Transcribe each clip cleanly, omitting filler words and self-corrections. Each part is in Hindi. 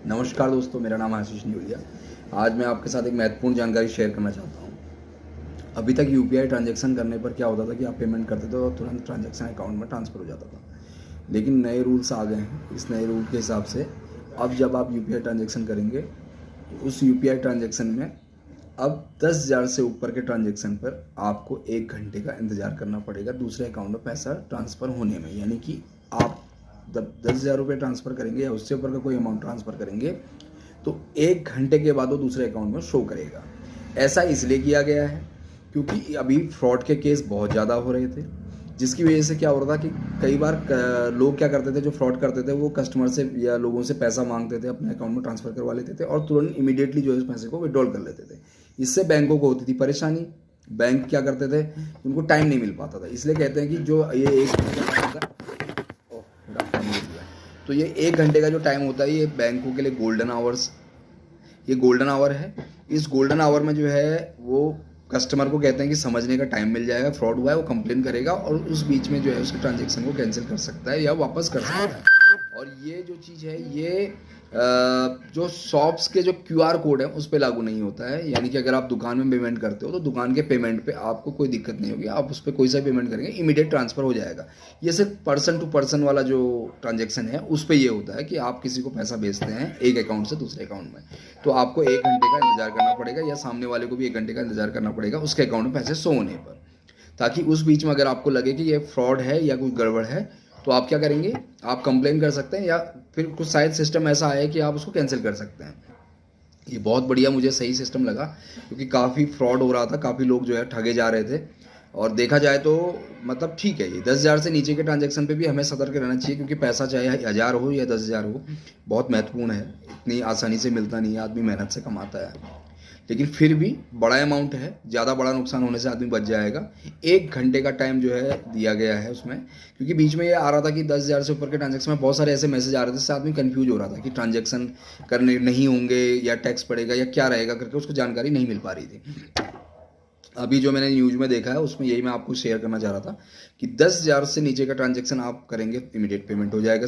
नमस्कार दोस्तों, मेरा नाम आशीष न्यूलिया। आज मैं आपके साथ एक महत्वपूर्ण जानकारी शेयर करना चाहता हूँ। अभी तक यूपीआई ट्रांजैक्शन करने पर क्या होता था कि आप पेमेंट करते थे और तुरंत ट्रांजैक्शन अकाउंट में ट्रांसफ़र हो जाता था। लेकिन नए रूल्स आ गए हैं। इस नए रूल के हिसाब से अब जब आप यूपीआई ट्रांजैक्शन करेंगे, उस यूपीआई ट्रांजैक्शन में अब 10,000 से ऊपर के ट्रांजैक्शन पर आपको 1 घंटे का इंतज़ार करना पड़ेगा दूसरे अकाउंट में पैसा ट्रांसफ़र होने में। यानी कि आप जब 10,000 रुपये ट्रांसफ़र करेंगे या उससे ऊपर का कोई अमाउंट ट्रांसफ़र करेंगे तो 1 घंटे के बाद वो दूसरे अकाउंट में शो करेगा। ऐसा इसलिए किया गया है क्योंकि अभी फ्रॉड के केस बहुत ज़्यादा हो रहे थे, जिसकी वजह से क्या हो रहा था कि कई बार लोग क्या करते थे, जो फ्रॉड करते थे वो कस्टमर से या लोगों से पैसा मांगते थे, अपने अकाउंट में ट्रांसफ़र करवा लेते थे और तुरंत इमीडिएटली जो है उस पैसे को विड्रॉल कर लेते थे। इससे बैंकों को होती थी परेशानी। बैंक क्या करते थे, उनको टाइम नहीं मिल पाता था। इसलिए कहते हैं कि जो ये तो ये 1 घंटे का जो टाइम होता है, ये बैंकों के लिए गोल्डन आवर है। इस गोल्डन आवर में जो है वो कस्टमर को कहते हैं कि समझने का टाइम मिल जाएगा, फ्रॉड हुआ है वो कंप्लेन करेगा और उस बीच में जो है उसके ट्रांजैक्शन को कैंसिल कर सकता है या वापस कर सकता है। और ये जो चीज़ है ये जो शॉप्स के जो क्यूआर कोड है उस पर लागू नहीं होता है। यानी कि अगर आप दुकान में पेमेंट करते हो तो दुकान के पेमेंट पे आपको कोई दिक्कत नहीं होगी, आप उस पर कोई सा पेमेंट करेंगे इमीडिएट ट्रांसफ़र हो जाएगा। ये सिर्फ पर्सन टू पर्सन वाला जो ट्रांजैक्शन है उस पर ये होता है कि आप किसी को पैसा भेजते हैं एक अकाउंट से दूसरे अकाउंट में, तो आपको 1 घंटे का इंतजार करना पड़ेगा या सामने वाले को भी 1 घंटे का इंतजार करना पड़ेगा उसके अकाउंट में पैसे शो होने पर। ताकि उस बीच में अगर आपको लगे कि ये फ्रॉड है या कोई गड़बड़ है तो आप क्या करेंगे, आप कंप्लेन कर सकते हैं या फिर कुछ शायद सिस्टम ऐसा है कि आप उसको कैंसिल कर सकते हैं। ये बहुत बढ़िया मुझे सही सिस्टम लगा क्योंकि काफ़ी फ्रॉड हो रहा था, काफ़ी लोग जो है ठगे जा रहे थे। और देखा जाए तो मतलब ठीक है, ये 10,000 से नीचे के ट्रांजैक्शन पे भी हमें सतर्क रहना चाहिए क्योंकि पैसा चाहे 1,000 हो या 10,000 हो, बहुत महत्वपूर्ण है। इतनी आसानी से मिलता नहीं है, आदमी मेहनत से कमाता है। लेकिन फिर भी बड़ा अमाउंट है, ज़्यादा बड़ा नुकसान होने से आदमी बच जाएगा। 1 घंटे का टाइम जो है दिया गया है उसमें, क्योंकि बीच में ये आ रहा था कि 10,000 से ऊपर के ट्रांजैक्शन में बहुत सारे ऐसे मैसेज आ रहे थे जिससे आदमी कंफ्यूज हो रहा था कि ट्रांजैक्शन करने नहीं होंगे या टैक्स पड़ेगा या क्या रहेगा करके उसको जानकारी नहीं मिल पा रही थी। अभी जो मैंने न्यूज़ में देखा है उसमें यही मैं आपको शेयर करना चाह रहा था कि 10,000 से नीचे का ट्रांजैक्शन आप करेंगे इमीडिएट पेमेंट हो जाएगा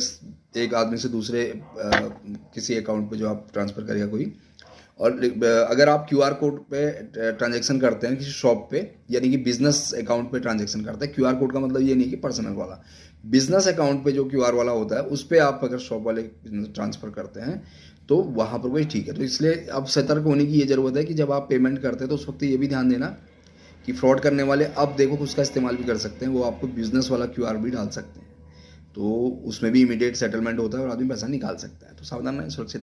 एक आदमी से दूसरे किसी अकाउंट पे जो आप ट्रांसफ़र करेगा कोई। और अगर आप क्यूआर कोड पे ट्रांजैक्शन करते हैं किसी शॉप पे, यानी कि बिजनेस अकाउंट पे ट्रांजैक्शन करते हैं, क्यूआर कोड का मतलब ये नहीं कि पर्सनल वाला, बिजनेस अकाउंट पे जो क्यूआर वाला होता है उस पर आप अगर शॉप वाले ट्रांसफ़र करते हैं तो वहाँ पर कोई ठीक है। तो इसलिए अब सतर्क होने की ये ज़रूरत है कि जब आप पेमेंट करते हैं तो उस वक्त ये भी ध्यान देना कि फ्रॉड करने वाले अब देखो उसका इस्तेमाल भी कर सकते हैं, वो आपको बिजनेस वाला क्यूआर भी डाल सकते हैं, तो उसमें भी इमीडिएट सेटलमेंट होता है और आदमी पैसा निकाल सकता है। तो सावधान रहें, सुरक्षित